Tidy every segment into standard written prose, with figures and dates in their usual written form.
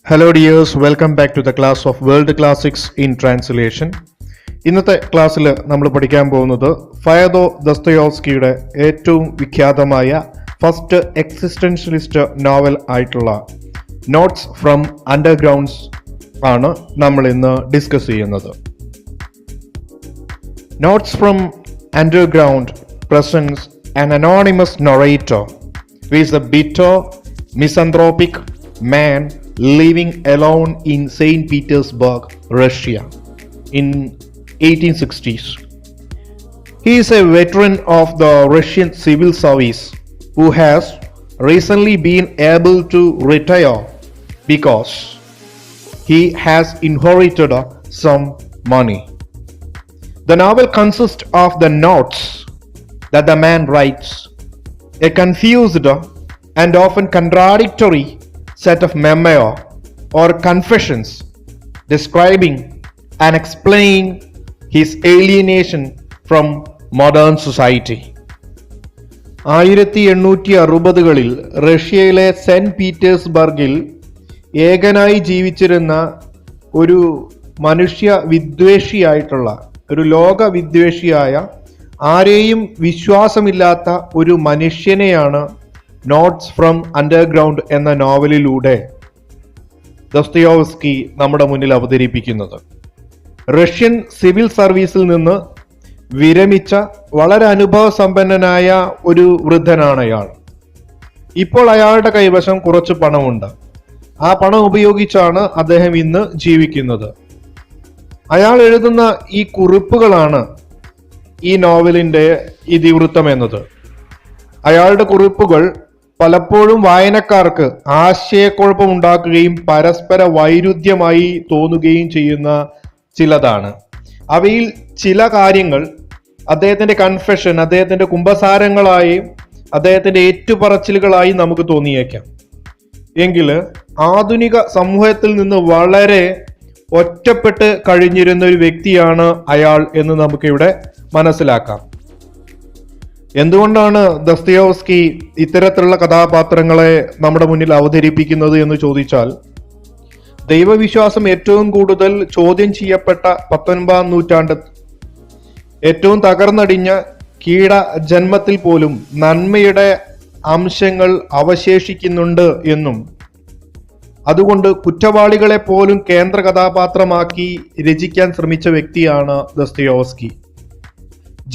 Hello dears, welcome back to the class of World Classics in Translation. ഇന്നത്തെ ക്ലാസ്സിൽ നമ്മൾ പഠിക്കാൻ പോകുന്നത് ഫയദോർ ദസ്തയോവ്സ്കിയുടെ ഏറ്റവും വിഖ്യാതമായ ഫസ്റ്റ് എക്സിസ്റ്റൻഷ്യലിസ്റ്റ് നോവൽ ആയിട്ടുള്ള നോട്ട്സ് ഫ്രം അണ്ടർഗ്രൗണ്ട്സ് ആണ് നമ്മൾ ഇന്ന് ഡിസ്കസ് ചെയ്യുന്നത്. Notes from underground presents an anonymous narrator who is a bitter, misanthropic man living alone in Saint Petersburg, Russia in 1860s. He is a veteran of the Russian civil service who has recently been able to retire because he has inherited some money. The novel consists of the notes that the man writes, a confused and often contradictory set of memoir or confessions describing and explaining his alienation from modern society. 1860-കളിൽ റഷ്യയിലെ saint പീറ്റേഴ്സ്ബർഗിൽ ഏകനായി ജീവിച്ചിരുന്ന ഒരു മനുഷ്യ വിദ്വേഷിയായിട്ടുള്ള ഒരു ലോക വിദ്വേഷിയായ ആരെയും വിശ്വാസമില്ലാത്ത ഒരു മനുഷ്യനെയാണ് നോട്ട്സ് ഫ്രം അണ്ടർഗ്രൗണ്ട് എന്ന നോവലിലൂടെ ദസ്തയോവ്സ്കി നമ്മുടെ മുന്നിൽ അവതരിപ്പിക്കുന്നത്. റഷ്യൻ സിവിൽ സർവീസിൽ നിന്ന് വിരമിച്ച വളരെ അനുഭവസമ്പന്നനായ ഒരു വൃദ്ധനാണ് അയാൾ. ഇപ്പോൾ അയാളുടെ കൈവശം കുറച്ച് പണമുണ്ട്. ആ പണം ഉപയോഗിച്ചാണ് അദ്ദേഹം ഇന്ന് ജീവിക്കുന്നത്. അയാൾ എഴുതുന്ന ഈ കുറിപ്പുകളാണ് ഈ നോവലിന്റെ ഇതിവൃത്തം എന്നത്. അയാളുടെ കുറിപ്പുകൾ പലപ്പോഴും വായനക്കാർക്ക് ആശയക്കുഴപ്പമുണ്ടാക്കുകയും പരസ്പര വൈരുദ്ധ്യമായി തോന്നുകയും ചെയ്യുന്ന ചിലതാണ്. അവയിൽ ചില കാര്യങ്ങൾ അദ്ദേഹത്തിന്റെ കൺഫെഷൻ, അദ്ദേഹത്തിന്റെ കുമ്പസാരങ്ങളായി, അദ്ദേഹത്തിന്റെ ഏറ്റുപറച്ചിലുകളായി നമുക്ക് തോന്നിയേക്കാം. എങ്കിൽ ആധുനിക സമൂഹത്തിൽ നിന്ന് വളരെ ഒറ്റപ്പെട്ട് കഴിഞ്ഞിരുന്ന ഒരു വ്യക്തിയാണ് അയാൾ എന്ന് നമുക്കിവിടെ മനസ്സിലാക്കാം. എന്തുകൊണ്ടാണ് ദസ്തയോവ്സ്കി ഇത്തരത്തിലുള്ള കഥാപാത്രങ്ങളെ നമ്മുടെ മുന്നിൽ അവതരിപ്പിക്കുന്നത് എന്ന് ചോദിച്ചാൽ, ദൈവവിശ്വാസം ഏറ്റവും കൂടുതൽ ചോദ്യം ചെയ്യപ്പെട്ട 19-ാം നൂറ്റാണ്ട്, ഏറ്റവും തകർന്നടിഞ്ഞ കീട ജന്മത്തിൽ പോലും നന്മയുടെ അംശങ്ങൾ അവശേഷിക്കുന്നുണ്ട് എന്നും അതുകൊണ്ട് കുറ്റവാളികളെ പോലും കേന്ദ്ര കഥാപാത്രമാക്കി രചിക്കാൻ ശ്രമിച്ച വ്യക്തിയാണ് ദസ്തയോവ്സ്കി.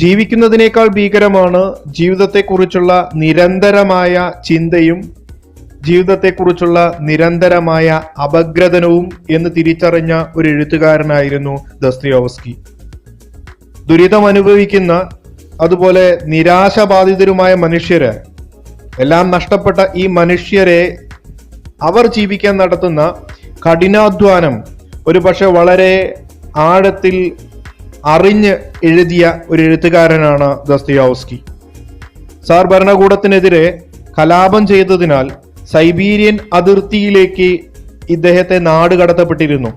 ജീവിക്കുന്നതിനേക്കാൾ ഭീകരമാണ് ജീവിതത്തെക്കുറിച്ചുള്ള നിരന്തരമായ ചിന്തയും ജീവിതത്തെക്കുറിച്ചുള്ള നിരന്തരമായ അപഗ്രഥനവും എന്ന് തിരിച്ചറിഞ്ഞ ഒരു എഴുത്തുകാരനായിരുന്നു ദസ്തയോവ്സ്കി. ദുരിതം അനുഭവിക്കുന്ന, അതുപോലെ നിരാശാബാധിതരുമായ മനുഷ്യര്, എല്ലാം നഷ്ടപ്പെട്ട ഈ മനുഷ്യരെ അവർ ജീവിക്കാൻ നടത്തുന്ന കഠിനാധ്വാനം ഒരു പക്ഷെ വളരെ ആഴത്തിൽ അറിഞ്ഞ് എഴുതിയ ഒരു എഴുത്തുകാരനാണ് ദസ്തയോവ്സ്കി. സാർ ഭരണകൂടത്തിനെതിരെ കലാപം ചെയ്തതിനാൽ സൈബീരിയൻ അതിർത്തിയിലേക്ക് ഇദ്ദേഹത്തെ നാട് കടത്തപ്പെട്ടിരുന്നു.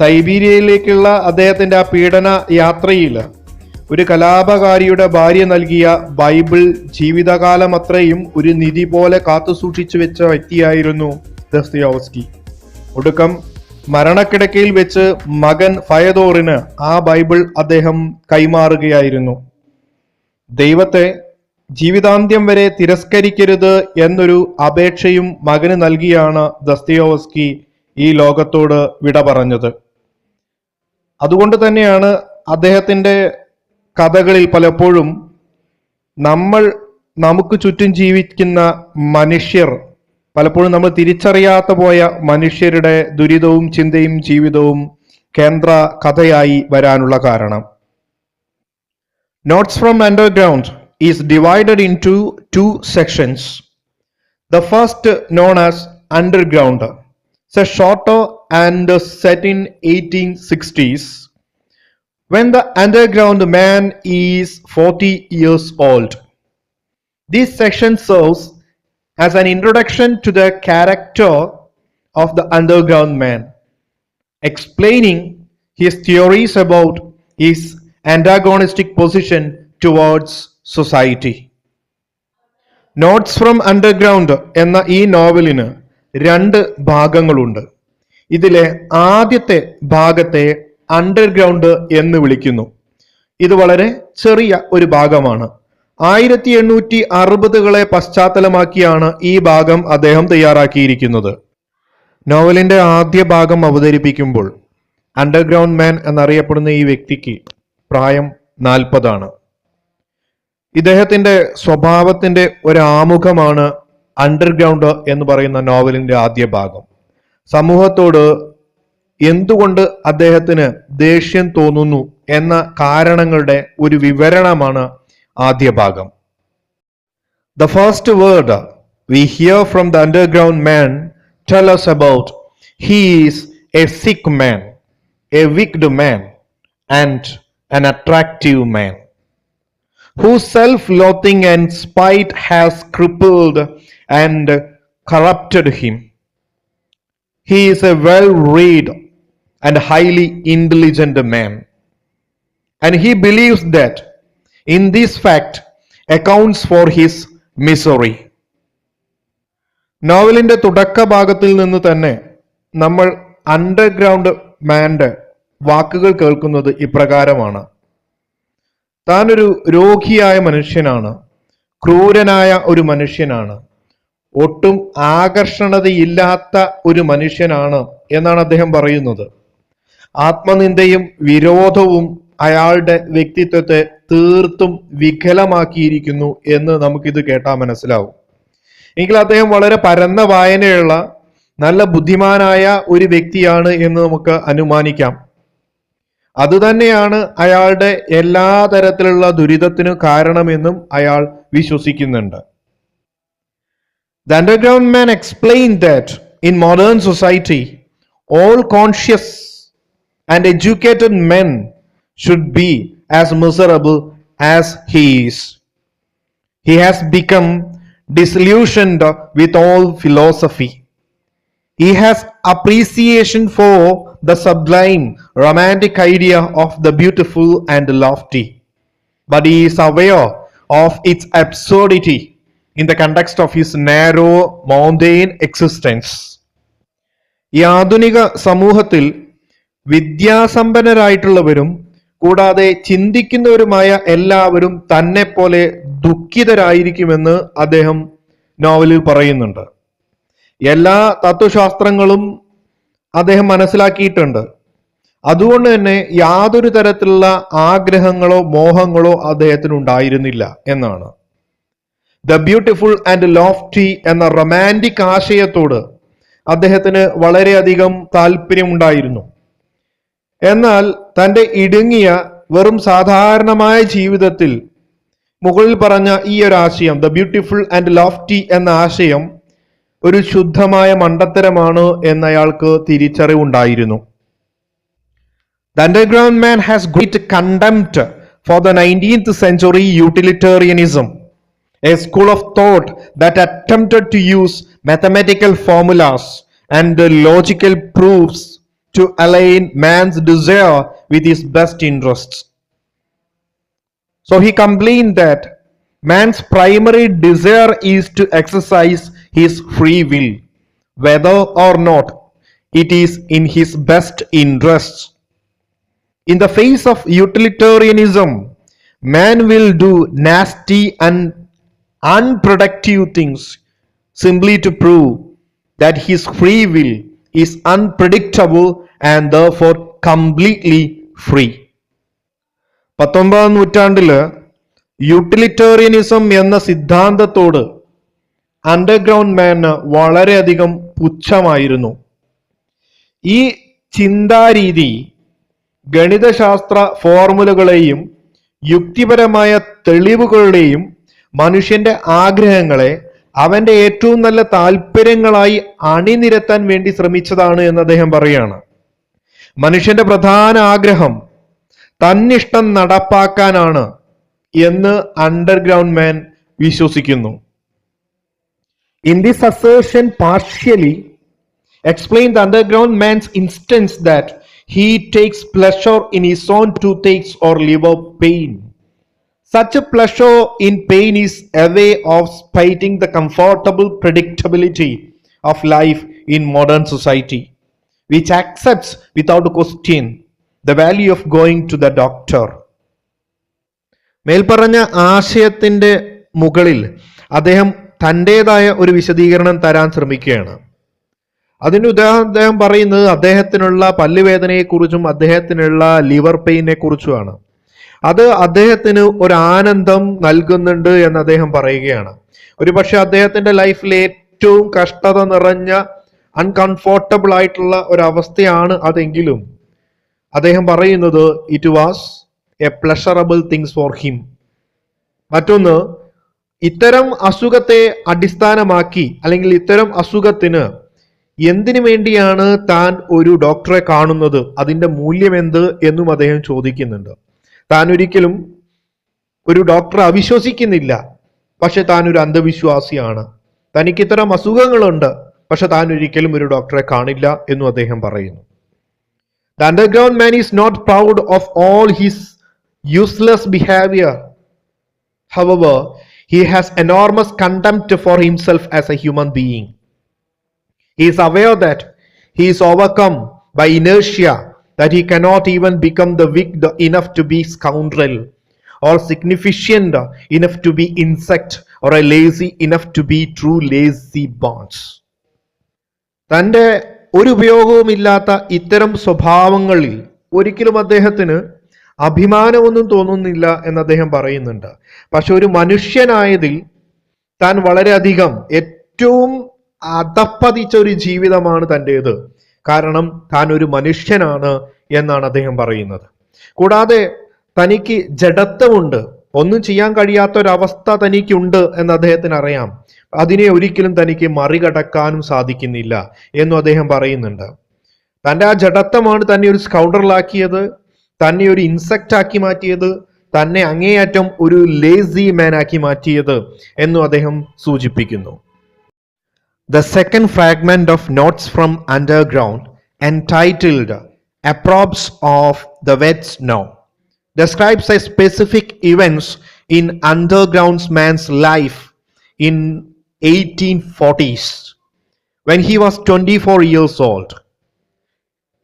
സൈബീരിയയിലേക്കുള്ള അദ്ദേഹത്തിന്റെ ആ പീഡന യാത്രയിൽ ഒരു കലാപകാരിയുടെ ഭാര്യ നൽകിയ ബൈബിൾ ജീവിതകാലം അത്രയും ഒരു നിധി പോലെ കാത്തുസൂക്ഷിച്ചു വെച്ച വ്യക്തിയായിരുന്നു ദസ്തയോവ്സ്കി. ഒടുക്കം മരണക്കിടക്കയിൽ വെച്ച് മകൻ ഫയദോറിന് ആ ബൈബിൾ അദ്ദേഹം കൈമാറുകയായിരുന്നു. ദൈവത്തെ ജീവിതാന്ത്യം വരെ തിരസ്കരിക്കരുത് എന്നൊരു അപേക്ഷയും മകന് നൽകിയാണ് ദസ്തയോവ്സ്കി ഈ ലോകത്തോട് വിട പറഞ്ഞത്. അതുകൊണ്ട് തന്നെയാണ് അദ്ദേഹത്തിന്റെ കഥകളിൽ പലപ്പോഴും നമുക്ക് ചുറ്റും ജീവിക്കുന്ന മനുഷ്യർ, പലപ്പോഴും നമ്മൾ തിരിച്ചറിയാത്ത പോയ മനുഷ്യരുടെ ദുരിതവും ചിന്തയും ജീവിതവും കേന്ദ്ര കഥയായി വരാനുള്ള കാരണം. Notes from underground is divided in to sections. The first known as underground is a shorter and set in 1860s when the underground man is 40 years old. This section serves as an introduction to the character of the underground man, explaining his theories about his antagonistic position towards society. Notes from underground എന്ന ഈ നോവലിന് രണ്ട് ഭാഗങ്ങളുണ്ട്. ഇതിലെ ആദ്യത്തെ ഭാഗത്തെ underground എന്ന് വിളിക്കുന്നു. ഇത് വളരെ ചെറിയ ഒരു ഭാഗമാണ്. 1860-കളെ പശ്ചാത്തലമാക്കിയാണ് ഈ ഭാഗം അദ്ദേഹം തയ്യാറാക്കിയിരിക്കുന്നത്. നോവലിന്റെ ആദ്യ ഭാഗം അവതരിപ്പിക്കുമ്പോൾ അണ്ടർഗ്രൗണ്ട് മാൻ എന്നറിയപ്പെടുന്ന ഈ വ്യക്തിക്ക് പ്രായം 40 ഇദ്ദേഹത്തിന്റെ സ്വഭാവത്തിന്റെ ഒരു ആമുഖമാണ് അണ്ടർഗ്രൗണ്ട് എന്ന് പറയുന്ന നോവലിന്റെ ആദ്യ ഭാഗം. സമൂഹത്തോട് എന്തുകൊണ്ട് അദ്ദേഹത്തിന് ദേഷ്യം തോന്നുന്നു എന്ന കാരണങ്ങളുടെ ഒരു വിവരണമാണ് ആദ്യ ഭാഗം. The first word we hear from the underground man tell us about he is a sick man, a wicked man, and an attractive man, whose self-loathing and spite has crippled and corrupted him. He is a well-read and highly intelligent man, and he believes that in this fact accounts for his misery. നോവലിന്റെ തുടക്ക ഭാഗത്തിൽ നിന്ന് തന്നെ നമ്മൾ underground മാന്റെ വാക്കുകൾ കേൾക്കുന്നത് ഇപ്രകാരമാണ്. താനൊരു രോഗിയായ മനുഷ്യനാണ്, ക്രൂരനായ ഒരു മനുഷ്യനാണ്, ഒട്ടും ആകർഷണതയില്ലാത്ത ഒരു മനുഷ്യനാണ് എന്നാണ് അദ്ദേഹം പറയുന്നത്. ആത്മനിന്ദയും വിരോധവും അയാളുടെ വ്യക്തിത്വത്തെ തീർത്തും വികലമാക്കിയിരിക്കുന്നു എന്ന് നമുക്കിത് കേട്ടാൽ മനസ്സിലാവും. എങ്കിൽ അദ്ദേഹം വളരെ പരന്ന വായനയുള്ള നല്ല ബുദ്ധിമാനായ ഒരു വ്യക്തിയാണ് എന്ന് നമുക്ക് അനുമാനിക്കാം. അതുതന്നെയാണ് അയാളുടെ എല്ലാ തരത്തിലുള്ള ദുരിതത്തിനു കാരണമെന്നും അയാൾ വിശ്വസിക്കുന്നുണ്ട്. The underground man explained that in modern society all conscious and educated men should be as miserable as he is. He has become disillusioned with all philosophy. He has appreciation for the sublime romantic idea of the beautiful and lofty, but he is aware of its absurdity in the context of his narrow mundane existence. ഈ ആധുനിക സമൂഹത്തിൽ വിദ്യാസമ്പന്നരായിട്ടുള്ളവരും കൂടാതെ ചിന്തിക്കുന്നവരുമായ എല്ലാവരും തന്നെ പോലെ ദുഃഖിതരായിരിക്കുമെന്ന് അദ്ദേഹം നോവലിൽ പറയുന്നുണ്ട്. എല്ലാ തത്വശാസ്ത്രങ്ങളും അദ്ദേഹം മനസ്സിലാക്കിയിട്ടുണ്ട്. അതുകൊണ്ട് തന്നെ യാതൊരു തരത്തിലുള്ള ആഗ്രഹങ്ങളോ മോഹങ്ങളോ അദ്ദേഹത്തിന് ഉണ്ടായിരുന്നില്ല എന്നാണ്. ദ ബ്യൂട്ടിഫുൾ ആൻഡ് ലോഫ്റ്റി എന്ന റൊമാൻറ്റിക് ആശയത്തോട് അദ്ദേഹത്തിന് വളരെയധികം താല്പര്യമുണ്ടായിരുന്നു. എന്നാൽ തൻ്റെ ഇടുങ്ങിയ വെറും സാധാരണമായ ജീവിതത്തിൽ മുകളിൽ പറഞ്ഞ ഈ ഒരു ആശയം, ദ ബ്യൂട്ടിഫുൾ ആൻഡ് ലോഫ്റ്റി എന്ന ആശയം ഒരു ശുദ്ധമായ മണ്ടത്തരമാണ് എന്നയാൾക്ക് തിരിച്ചറിവുണ്ടായിരുന്നു. The underground man has great contempt for the 19th century utilitarianism, a school of thought that attempted to use mathematical formulas and logical proofs to align man's desire with his best interests. So he complained that man's primary desire is to exercise his free will, whether or not it is in his best interests. In the face of utilitarianism, man will do nasty and unproductive things simply to prove that his free will is unpredictable and therefore completely free. 19ാം നൂറ്റാണ്ടില് utilitarianism എന്ന സിദ്ധാന്തത്തോട് underground മാന് വളരെയധികം പുച്ഛമായിരുന്നു. ഈ ചിന്താരീതി ഗണിതശാസ്ത്ര ഫോർമുലകളെയും യുക്തിപരമായ തെളിവുകളുടെയും മനുഷ്യന്റെ ആഗ്രഹങ്ങളെ അവന്റെ ഏറ്റവും നല്ല താല്പര്യങ്ങളായി അണിനിരത്താൻ വേണ്ടി ശ്രമിച്ചതാണ് എന്ന് അദ്ദേഹം പറയുകയാണ്. മനുഷ്യന്റെ പ്രധാന ആഗ്രഹം തന്നിഷ്ടം നടപ്പാക്കാനാണ് എന്ന് അണ്ടർഗ്രൗണ്ട് മാൻ വിശ്വസിക്കുന്നു. In this assertion partially explain the underground man's instance that he takes pleasure in his own toothaches or liver pain. Such a pleasure in pain is a way of spiting the comfortable predictability of life in modern society, which accepts without question the value of going to the doctor. മേൽപ്പറഞ്ഞ ആശയത്തിന്റെ മുകളിൽ അദ്ദേഹം തൻ്റെതായ ഒരു വിശദീകരണം തരാൻ ശ്രമിക്കുകയാണ്. അതിന് അദ്ദേഹം പറയുന്നത് അദ്ദേഹത്തിനുള്ള പല്ലുവേദനയെക്കുറിച്ചും അദ്ദേഹത്തിനുള്ള ലിവർ പെയിനെ കുറിച്ചുമാണ്. അത് അദ്ദേഹത്തിന് ഒരു ആനന്ദം നൽകുന്നുണ്ട് എന്ന് അദ്ദേഹം പറയുകയാണ്. ഒരുപക്ഷെ അദ്ദേഹത്തിന്റെ ലൈഫിലെ ഏറ്റവും കഷ്ടത നിറഞ്ഞ അൺകംഫോർട്ടബിൾ ആയിട്ടുള്ള ഒരവസ്ഥയാണ് അതെങ്കിലും അദ്ദേഹം പറയുന്നത് it was A pleasurable things for him. മറ്റൊന്ന്, ഇത്തരം അസുഖത്തെ അടിസ്ഥാനമാക്കി അല്ലെങ്കിൽ ഇത്തരം അസുഖത്തിന് എന്തിനു വേണ്ടിയാണ് താൻ ഒരു ഡോക്ടറെ കാണുന്നത്, അതിന്റെ മൂല്യം എന്ത് എന്നും അദ്ദേഹം ചോദിക്കുന്നുണ്ട്. താൻ ഒരിക്കലും ഒരു ഡോക്ടറെ അവിശ്വസിക്കുന്നില്ല, പക്ഷെ താൻ ഒരു അന്ധവിശ്വാസിയാണ്. തനിക്ക് ഇത്തരം അസുഖങ്ങളുണ്ട്, പക്ഷെ താൻ ഒരിക്കലും ഒരു ഡോക്ടറെ കാണില്ല എന്നും അദ്ദേഹം പറയുന്നു. The underground man is not proud of all his useless behavior. However, he has enormous contempt for himself as a human being. He is aware that he is overcome by inertia, that he cannot even become the wicked enough to be scoundrel, or significant enough to be insect, or a lazy enough to be true lazy bones. തൻ്റെ ഒരു ഉപയോഗവുമില്ലാത്ത ഇത്തരം സ്വഭാവങ്ങളിൽ ഒരിക്കലും അദ്ദേഹത്തിന് അഭിമാനമൊന്നും തോന്നുന്നില്ല എന്ന് അദ്ദേഹം പറയുന്നുണ്ട്. പക്ഷെ ഒരു മനുഷ്യനായതിൽ താൻ വളരെയധികം ഏറ്റവും അധപ്പതിച്ച ഒരു ജീവിതമാണ് തൻ്റേത്. കാരണം താൻ ഒരു മനുഷ്യനാണ് എന്നാണ് അദ്ദേഹം പറയുന്നത്. കൂടാതെ തനിക്ക് ജഡത്വമുണ്ട്, ഒന്നും ചെയ്യാൻ കഴിയാത്ത ഒരവസ്ഥ തനിക്കുണ്ട് എന്ന് അദ്ദേഹത്തിന് അറിയാം. അതിനെ ഒരിക്കലും തനിക്ക് മറികടക്കാനും സാധിക്കുന്നില്ല എന്നും അദ്ദേഹം പറയുന്നുണ്ട്. തൻ്റെ ആ ജഡത്വമാണ് തന്നെ ഒരു സ്കൗണ്ടറിലാക്കിയത്, തന്നെ ഒരു ഇൻസെക്റ്റ് ആക്കി മാറ്റിയത്, തന്നെ അങ്ങേയറ്റം ഒരു ലേസി മാൻ ആക്കി മാറ്റിയത് എന്നും അദ്ദേഹം സൂചിപ്പിക്കുന്നു. The second fragment of Notes from Underground, entitled Apropos of the Wet Snow, describes a specific events in underground man's life in 1840s when he was 24 years old.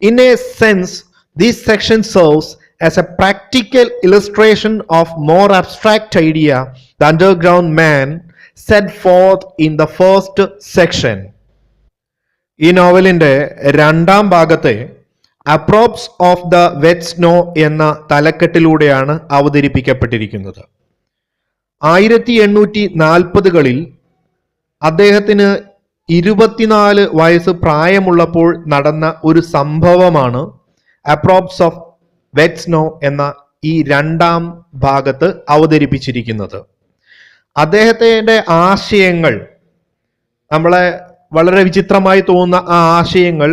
In a sense, this section serves as a practical illustration of more abstract idea the underground man set forth in the first section. ഈ നോവലിന്റെ രണ്ടാം ഭാഗത്തെ അപ്രോപ്സ് of the wet snow എന്ന തലക്കെട്ടിലൂടെയാണ് അവതരിപ്പിക്കപ്പെട്ടിരിക്കുന്നത്. 1840കളിൽ അദ്ദേഹത്തിന് 24 വയസ്സ് പ്രായമുള്ളപ്പോൾ നടന്ന ഒരു സംഭവമാണ് അപ്രോപ്സ് ഓഫ് വെറ്റ് സ്നോ എന്ന ഈ രണ്ടാം ഭാഗത്ത് അവതരിപ്പിച്ചിരിക്കുന്നത്. അദ്ദേഹത്തിന്റെ ആശയങ്ങൾ, നമ്മളെ വളരെ വിചിത്രമായി തോന്നുന്ന ആ ആശയങ്ങൾ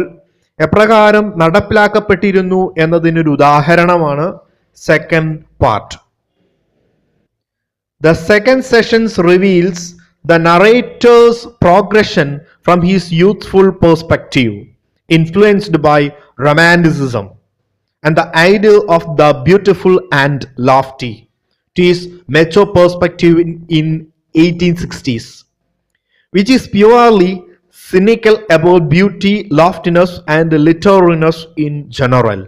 എപ്രകാരം നടപ്പിലാക്കപ്പെട്ടിരുന്നു എന്നതിനൊരു ഉദാഹരണമാണ് second part. The second session reveals the narrator's progression from his youthful perspective, influenced by romanticism and the ideal of the beautiful and lofty, to his mature perspective in 1860s, which is purely cynical about beauty, loftiness and literaryness in general.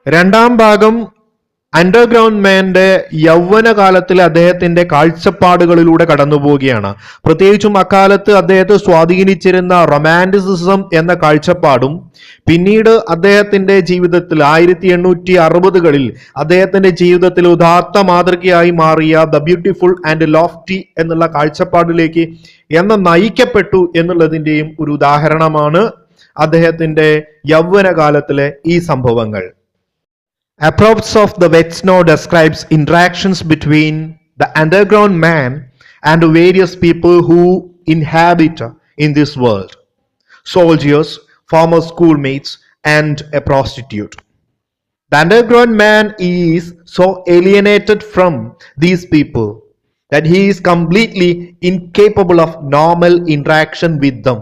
രണ്ടാം ഭാഗം underground മാന്റെ യൗവനകാലത്തിലെ അദ്ദേഹത്തിന്റെ കാഴ്ചപ്പാടുകളിലൂടെ കടന്നു പോവുകയാണ്. പ്രത്യേകിച്ചും അക്കാലത്ത് അദ്ദേഹത്തെ സ്വാധീനിച്ചിരുന്ന romanticism എന്ന കാഴ്ചപ്പാടും പിന്നീട് അദ്ദേഹത്തിന്റെ ജീവിതത്തിൽ 1860കളിൽ അദ്ദേഹത്തിന്റെ ജീവിതത്തിൽ ഉദാത്ത മാതൃകയായി മാറിയ ദ ബ്യൂട്ടിഫുൾ ആൻഡ് ലോഫ്റ്റി എന്നുള്ള കാഴ്ചപ്പാടിലേക്ക് നയിക്കപ്പെട്ടു എന്നുള്ളതിന്റെയും ഒരു ഉദാഹരണമാണ് അദ്ദേഹത്തിന്റെ യൗവനകാലത്തിലെ ഈ സംഭവങ്ങൾ. Apropos of the Wet Snow describes interactions between the underground man and various people who inhabit in this world: soldiers, former schoolmates, and a prostitute. The underground man is so alienated from these people that he is completely incapable of normal interaction with them.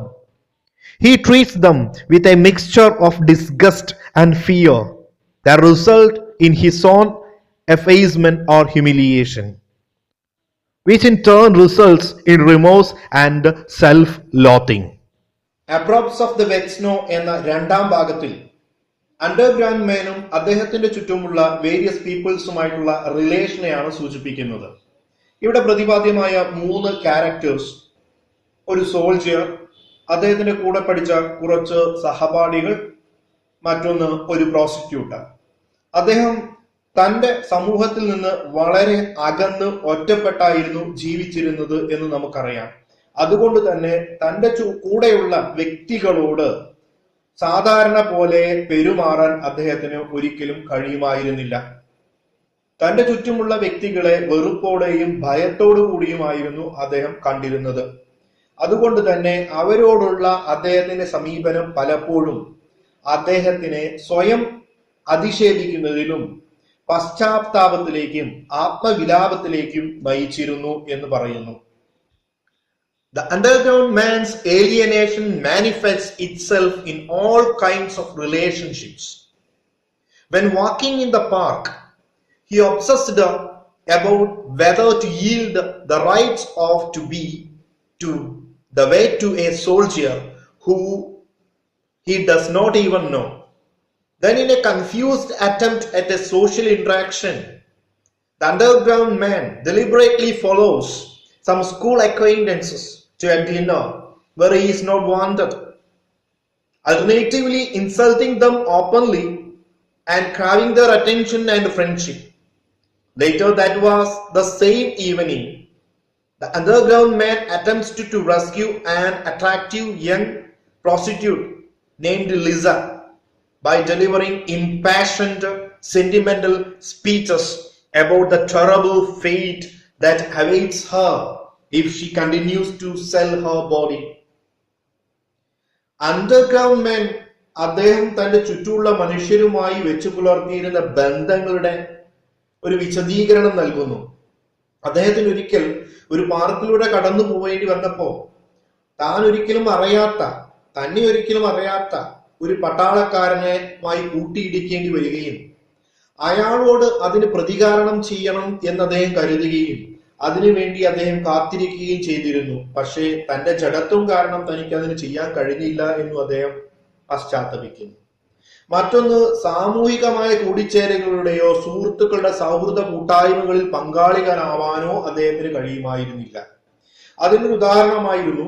He treats them with a mixture of disgust and fear that result in his own effacement or humiliation, which in turn results in remorse and self-loathing. Apropos of the wet snow എന്ന രണ്ടാം ഭാഗത്തിൽ underground മാനും അദ്ദേഹത്തിന്റെ ചുറ്റുമുള്ള various പീപ്പിൾസുമായിട്ടുള്ള റിലേഷനെയാണ് സൂചിപ്പിക്കുന്നത്. ഇവിടെ പ്രതിപാദ്യമായ 3 characters: ഒരു soldier, അദ്ദേഹത്തിന്റെ കൂടെ പഠിച്ച കുറച്ച് സഹപാഠികൾ, മറ്റൊന്ന് ഒരു പ്രോസിക്യൂട്ടർ. അദ്ദേഹം തന്റെ സമൂഹത്തിൽ നിന്ന് വളരെ അകന്ന് ഒറ്റപ്പെട്ടായിരുന്നു ജീവിച്ചിരുന്നത് എന്ന് നമുക്കറിയാം. അതുകൊണ്ട് തന്നെ തന്റെ കൂടെയുള്ള വ്യക്തികളോട് സാധാരണ പോലെ പെരുമാറാൻ അദ്ദേഹത്തിന് ഒരിക്കലും കഴിയുമായിരുന്നില്ല. തന്റെ ചുറ്റുമുള്ള വ്യക്തികളെ വെറുപ്പോടെയും ഭയത്തോടു കൂടിയുമായിരുന്നു അദ്ദേഹം കണ്ടിരുന്നത്. അതുകൊണ്ട് തന്നെ അവരോടുള്ള അദ്ദേഹത്തിന്റെ സമീപനം പലപ്പോഴും അദ്ദേഹത്തിനെ സ്വയം അധിക്ഷേപിക്കുന്നതിലും പശ്ചാത്താപത്തിലേക്കും ആത്മവിലാപത്തിലേക്കും നയിച്ചിരുന്നു എന്ന് പറയുന്നു. The underground man's alienation manifests itself in all kinds of relationships. When walking in the park, he obsessed about whether to yield the rights of to be to the way to a soldier who he does not even know. Then in a confused attempt at a social interaction, the underground man deliberately follows some school acquaintances to a dinner where he is not wanted, alternatively insulting them openly and craving their attention and friendship. Later that was the same evening, the underground man attempts to rescue an attractive young prostitute named Lisa by delivering impassioned, sentimental speeches about the terrible fate that awaits her if she continues to sell her body. Underground man അദ്ദേഹം തന്റെ ചുറ്റുമുള്ള മനുഷ്യരുമായി വെച്ചു പുലർത്തിയിരുന്ന ബന്ധങ്ങളുടെ ഒരു വിശദീകരണം നൽകുന്നു. അദ്ദേഹത്തിന് ഒരിക്കൽ ഒരു പാർക്കിലൂടെ കടന്നു പോവേണ്ടി വന്നപ്പോ തന്നെ ഒരിക്കലും അറിയാത്ത ഒരു പട്ടാളക്കാരനുമായി കൂട്ടിയിടിക്കേണ്ടി വരികയും അയാളോട് അതിന് പ്രതികാരണം ചെയ്യണം എന്ന് അദ്ദേഹം കരുതുകയും അതിനുവേണ്ടി അദ്ദേഹം കാത്തിരിക്കുകയും ചെയ്തിരുന്നു. പക്ഷേ തന്റെ ജഡത്വം കാരണം തനിക്ക് അതിന് ചെയ്യാൻ കഴിഞ്ഞില്ല എന്നും അദ്ദേഹം പശ്ചാത്തപിക്കുന്നു. മറ്റൊന്ന്, സാമൂഹികമായ കൂടിച്ചേരലുകളുടെയോ സുഹൃത്തുക്കളുടെ സൗഹൃദ കൂട്ടായ്മകളിൽ പങ്കാളികളാവാനോ അദ്ദേഹത്തിന് കഴിയുമായിരുന്നില്ല. അതിനൊരു ഉദാഹരണമായിരുന്നു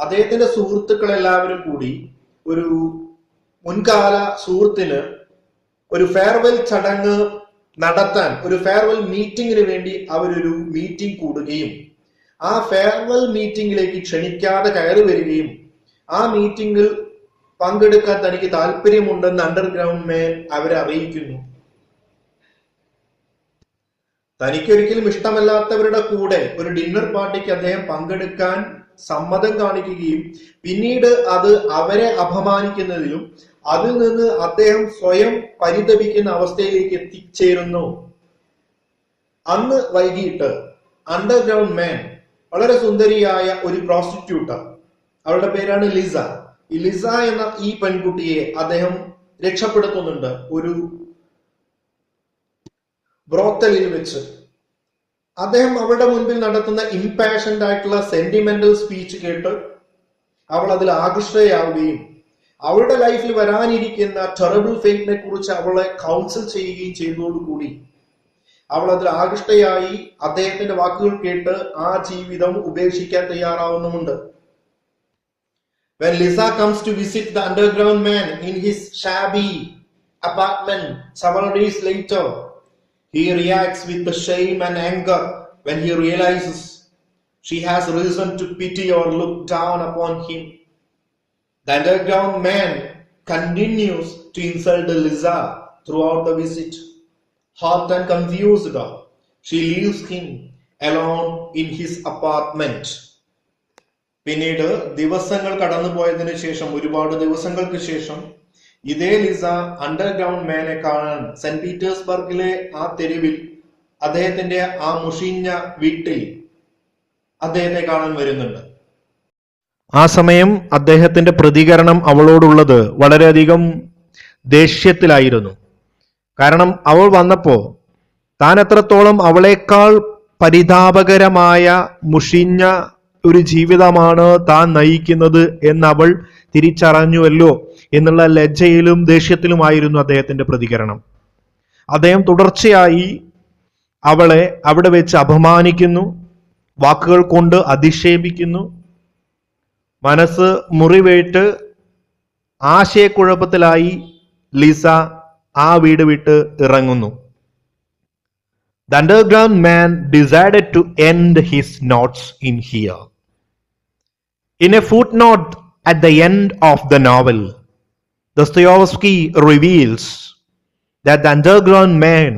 അദ്ദേഹത്തിന്റെ സുഹൃത്തുക്കളെല്ലാവരും കൂടി ഒരു മുൻകാല സുഹൃത്തിന് ഒരു ഫെയർവെൽ ചടങ്ങ് നടത്താൻ, ഒരു ഫെയർവെൽ മീറ്റിംഗിന് വേണ്ടി അവരൊരു മീറ്റിംഗ് കൂടുകയും ആ ഫെയർവെൽ മീറ്റിംഗിലേക്ക് ക്ഷണിക്കാതെ കയറി വരികയും ആ മീറ്റിംഗിൽ പങ്കെടുക്കാൻ തനിക്ക് താല്പര്യമുണ്ടെന്ന് അണ്ടർഗ്രൗണ്ട് മാൻ അവരെ അറിയിക്കുന്നു. തനിക്കൊരിക്കലും ഇഷ്ടമല്ലാത്തവരുടെ കൂടെ ഒരു ഡിന്നർ പാർട്ടിക്ക് അദ്ദേഹം പങ്കെടുക്കാൻ സമ്മതം കാണിക്കുകയും പിന്നീട് അത് അവരെ അപമാനിക്കുന്നതിലും അതിൽ നിന്ന് അദ്ദേഹം സ്വയം പരിതപിക്കുന്ന അവസ്ഥയിലേക്ക് എത്തിച്ചേരുന്നു. അന്ന് വൈകിട്ട് അണ്ടർഗ്രൗണ്ട് മാൻ വളരെ സുന്ദരിയായ ഒരു പ്രോസ്റ്റിറ്റ്യൂട്ടർ, അവളുടെ പേരാണ് ലിസ. ഈ ലിസ എന്ന ഈ പെൺകുട്ടിയെ അദ്ദേഹം രക്ഷപ്പെടുത്തുന്നുണ്ട് ഒരു ബ്രോത്തലിൽ വെച്ച്. അദ്ദേഹം അവളുടെ മുൻപിൽ നടത്തുന്ന ഇംപാഷൻഡ് ആയിട്ടുള്ള സെന്റിമെന്റൽ സ്പീച്ച് കേട്ട് അവൾ അതിൽ ആകൃഷ്ടയാവുകയും അവളുടെ ലൈഫിൽ വരാനിരിക്കുന്ന ടെറബിൾ ഫേറ്റിനെ കുറിച്ച് അവളെ കൗൺസിൽ ചെയ്യുകയും ചെയ്തതോടുകൂടി അവൾ അതിൽ ആകൃഷ്ടയായി അദ്ദേഹത്തിന്റെ വാക്കുകൾ കേട്ട് ആ ജീവിതം ഉപേക്ഷിക്കാൻ തയ്യാറാവുന്നുമുണ്ട്. When Lisa comes to visit the underground man in his shabby apartment several days later, he reacts with the shame and anger when he realizes she has reason to pity or look down upon him. The underground man continues to insult Lisa throughout the visit. Hurt and confused, she leaves him alone in his apartment. പിന്നീട് ദിവസങ്ങൾ കടന്നുപോയതിനു ശേഷം, ഒരുപാട് ദിവസങ്ങൾക്ക് ശേഷം, ഇതേ Lisa underground മാനെ കാണാൻ saint പീറ്റേഴ്സ്ബർഗിലെ ആ തെരുവിൽ അദ്ദേഹത്തിന്റെ ആ മുഷിഞ്ഞ വീട്ടിൽ അദ്ദേഹത്തെ കാണാൻ വരുന്നുണ്ട്. ആ സമയം അദ്ദേഹത്തിന്റെ പ്രതികരണം അവളോടുള്ളത് വളരെയധികം ദേഷ്യത്തിലായിരുന്നു. കാരണം അവൾ വന്നപ്പോ താൻ എത്രത്തോളം അവളേക്കാൾ പരിതാപകരമായ മുഷിഞ്ഞ ഒരു ജീവിതമാണ് താൻ നയിക്കുന്നത് എന്ന് അവൾ തിരിച്ചറിഞ്ഞുവല്ലോ എന്നുള്ള ലജ്ജയിലും ദേഷ്യത്തിലുമായിരുന്നു അദ്ദേഹത്തിന്റെ പ്രതികരണം. അദ്ദേഹം തുടർച്ചയായി അവളെ അവിടെ വെച്ച് അപമാനിക്കുന്നു, വാക്കുകൾ കൊണ്ട് അധിക്ഷേപിക്കുന്നു. മനസ്സ് മുറിവേറ്റ് ആശയക്കുഴപ്പത്തിലായി ലിസ ആ വീട് വിട്ട് ഇറങ്ങുന്നു. The underground man decided to end his notes in here. In a footnote at the end of the novel, Dostoevsky reveals that the underground man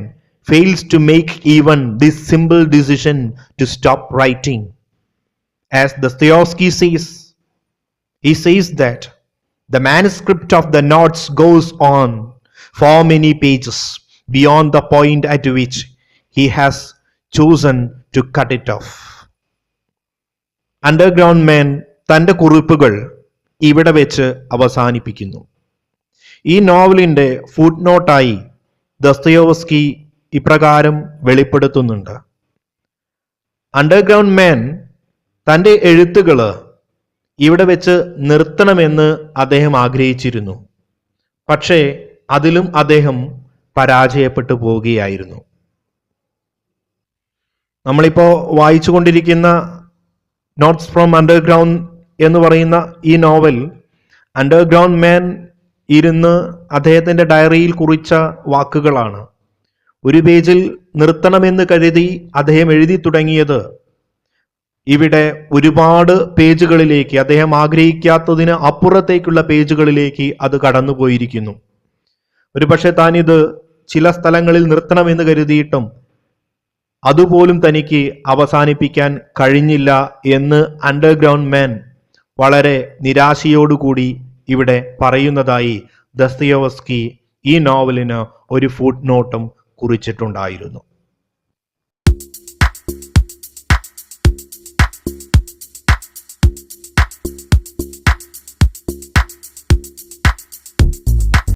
fails to make even this simple decision to stop writing. As Dostoevsky says, he says that the manuscript of the notes goes on for many pages beyond the point at which he has chosen to cut it off. Underground man തൻ്റെ കുറിപ്പുകൾ ഇവിടെ വെച്ച് അവസാനിപ്പിക്കുന്നു. ഈ നോവലിൻ്റെ ഫുട്നോട്ടായി ദസ്തയോവസ്കി ഇപ്രകാരം വെളിപ്പെടുത്തുന്നുണ്ട്. Underground man തൻ്റെ എഴുത്തുകൾ ഇവിടെ വെച്ച് നിർത്തണമെന്ന് അദ്ദേഹം ആഗ്രഹിച്ചിരുന്നു. പക്ഷേ അതിലും അദ്ദേഹം പരാജയപ്പെട്ടു പോവുകയായിരുന്നു. നമ്മളിപ്പോൾ വായിച്ചു കൊണ്ടിരിക്കുന്ന നോട്ട്സ് ഫ്രോം അണ്ടർഗ്രൗണ്ട് എന്ന് പറയുന്ന ഈ നോവൽ അണ്ടർഗ്രൗണ്ട് മാൻ ഇരുന്ന് അദ്ദേഹത്തിൻ്റെ ഡയറിയിൽ കുറിച്ച വാക്കുകളാണ്. ഒരു പേജിൽ നിർത്തണമെന്ന് കരുതി അദ്ദേഹം എഴുതി തുടങ്ങിയത് ഇവിടെ ഒരുപാട് പേജുകളിലേക്ക്, അദ്ദേഹം ആഗ്രഹിക്കാത്തതിന് അപ്പുറത്തേക്കുള്ള പേജുകളിലേക്ക് അത് കടന്നുപോയിരിക്കുന്നു. ഒരുപക്ഷെ താനിത് ചില സ്ഥലങ്ങളിൽ നിർത്തണമെന്ന് കരുതിയിട്ടും അതുപോലും തനിക്ക് അവസാനിപ്പിക്കാൻ കഴിഞ്ഞില്ല എന്ന് അണ്ടർഗ്രൗണ്ട് മാൻ വളരെ നിരാശയോടുകൂടി ഇവിടെ പറയുന്നതായി ദസ്തയോവസ്കി ഈ നോവലിന് ഒരു ഫുട്നോട്ടും കുറിച്ചിട്ടുണ്ടായിരുന്നു.